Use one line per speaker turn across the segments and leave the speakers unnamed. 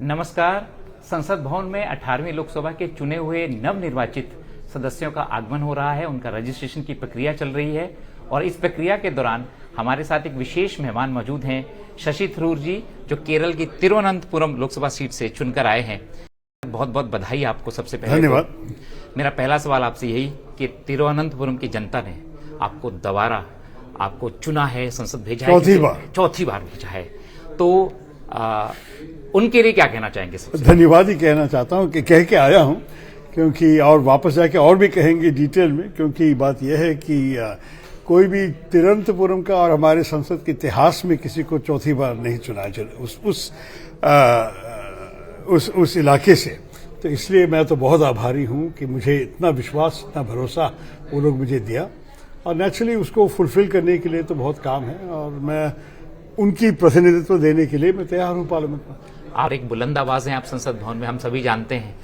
नमस्कार। संसद भवन में 18वीं लोकसभा के चुने हुए नवनिर्वाचित सदस्यों का आगमन हो रहा है। उनका रजिस्ट्रेशन की प्रक्रिया चल रही है और इस प्रक्रिया के दौरान हमारे साथ एक विशेष मेहमान मौजूद हैं, शशि थरूर जी, जो केरल की तिरुवनंतपुरम लोकसभा सीट से चुनकर आए हैं। बहुत बहुत बधाई आपको। सबसे पहले
धन्यवाद।
मेरा पहला सवाल आपसे यही कि तिरुवनंतपुरम की जनता ने आपको दोबारा आपको चुना है, संसद भेजा है, चौथी बार भेजा है, तो उनके लिए क्या कहना चाहेंगे?
धन्यवाद ही कहना चाहता हूं कि कह के आया हूं, क्योंकि और वापस जाके और भी कहेंगे डिटेल में, क्योंककि बात यह है कि कोई भी तिरुवनंतपुरम का और हमारे संसद के इतिहास में किसी को चौथी बार नहीं चुना उस इलाके से। तो इसलिए मैं तो बहुत आभारी हूं कि मुझे इतना विश्वास, इतना भरोसा वो लोग मुझे दिया, और नेचुरली उसको फुलफिल करने के लिए तो बहुत काम है, और मैं उनकी प्रतिनिधित्व देने के लिए मैं तैयार हूं पार्लियामेंट में।
आप एक बुलंद आवाज हैं आप संसद भवन में, हम सभी जानते हैं।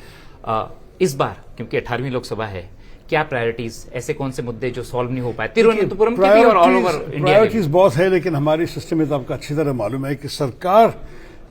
इस बार क्योंकि 18वीं लोकसभा है, क्या प्रायोरिटीज, ऐसे कौन से मुद्दे जो सॉल्व नहीं हो पाए तिरुवनंतपुरम की भी और ऑल ओवर इंडिया?
प्रायोरिटीज बहुत है, लेकिन हमारे सिस्टम में तो आपको अच्छी तरह मालूम है कि सरकार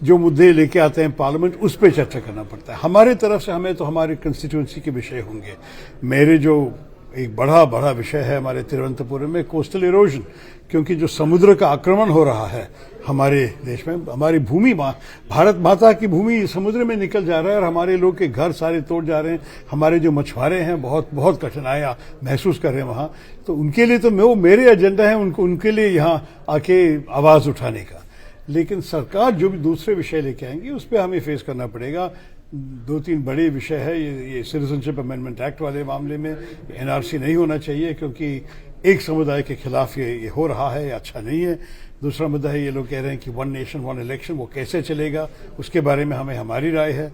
जो मुद्दे लेके आते हैं पार्लियामेंट, उस पर चर्चा करना पड़ता है। हमारे तरफ से हमें तो हमारे कंस्टिट्यूंसी के विषय होंगे। मेरे जो एक बड़ा विषय है हमारे तिरुवनंतपुरम में, कोस्टल इरोजन, क्योंकि जो समुद्र का आक्रमण हो रहा है हमारे देश में, हमारी भूमि, भारत माता की भूमि समुद्र में निकल जा रहा है, और हमारे लोग के घर सारे तोड़ जा रहे हैं। हमारे जो मछुआरे हैं बहुत कठिनाइयां महसूस कर रहे हैं वहां। तो उनके लिए तो वो मेरे एजेंडा है, उनके लिए यहाँ आके आवाज उठाने का। लेकिन सरकार जो भी दूसरे विषय लेके आएंगी उस पर हमें फेस करना पड़ेगा। 2-3 बड़े विषय है। ये सिटीजनशिप अमेंडमेंट एक्ट वाले मामले में एनआरसी नहीं होना चाहिए, क्योंकि एक समुदाय के खिलाफ ये हो रहा है, ये अच्छा नहीं है। दूसरा मुद्दा है, ये लोग कह रहे हैं कि 1 नेशन 1 इलेक्शन, वो कैसे चलेगा, उसके बारे में हमारी राय है।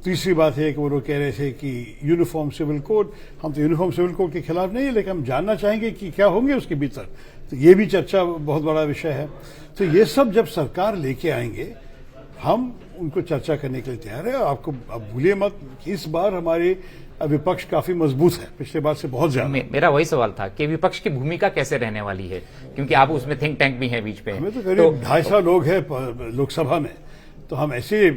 तीसरी बात है कि वो लोग कह रहे थे कि यूनिफॉर्म सिविल कोड, हम तो यूनिफॉर्म सिविल कोड के खिलाफ नहीं है, लेकिन हम जानना चाहेंगे कि क्या होंगे उसके भीतर। तो ये भी चर्चा बहुत बड़ा विषय है। तो ये सब जब सरकार लेके आएंगे, हम उनको चर्चा करने के लिए तैयार है। आपको अब भूलिए मत कि इस बार हमारे विपक्ष काफी मजबूत है, पिछले बार से बहुत ज्यादा।
मेरा वही सवाल था कि विपक्ष की भूमिका कैसे रहने वाली है, क्योंकि आप उसमें थिंक टैंक भी है बीच पे।
हमें तो करीब 250 लोग हैं लोकसभा में, तो हम ऐसे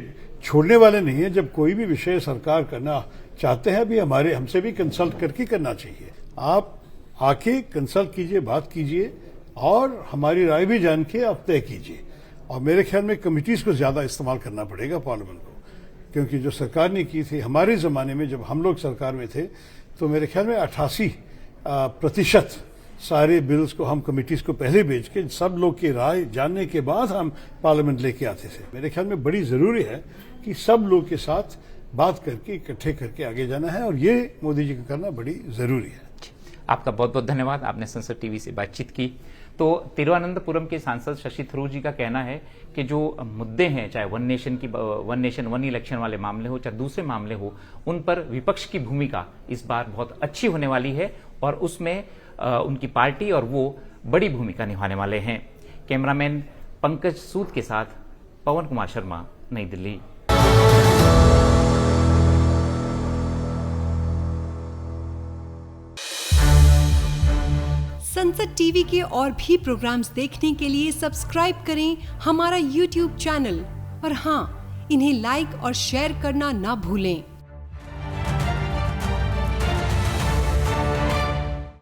छोड़ने वाले नहीं है। जब कोई भी विषय सरकार करना चाहते हैं, अभी हमसे भी कंसल्ट करके करना चाहिए। आप आके कंसल्ट कीजिए, बात कीजिए, और हमारी राय भी जान के आप तय कीजिए। और मेरे ख्याल में कमिटीज को ज्यादा इस्तेमाल करना पड़ेगा पार्लियामेंट को, क्योंकि जो सरकार ने की थी हमारे जमाने में, जब हम लोग सरकार में थे, तो मेरे ख्याल में 88% सारे बिल्स को हम कमिटीज को पहले भेज के सब लोग की राय जानने के बाद हम पार्लियामेंट लेके आते थे। मेरे ख्याल में बड़ी जरूरी है कि सब लोग के साथ बात करके, इकट्ठे करके आगे जाना है, और ये मोदी जी का करना बड़ी जरूरी है।
आपका बहुत बहुत धन्यवाद, आपने संसद टीवी से बातचीत की। तो तिरुवनंतपुरम के सांसद शशि थरूर जी का कहना है कि जो मुद्दे हैं, चाहे 1 नेशन 1 इलेक्शन वाले मामले हो, चाहे दूसरे मामले हो, उन पर विपक्ष की भूमिका इस बार बहुत अच्छी होने वाली है, और उसमें उनकी पार्टी और वो बड़ी भूमिका निभाने वाले हैं। कैमरामैन पंकज सूद के साथ पवन कुमार शर्मा, नई दिल्ली।
संसद टीवी के और भी प्रोग्राम्स देखने के लिए सब्सक्राइब करें हमारा YouTube चैनल, और हाँ, इन्हें लाइक और शेयर करना ना भूलें।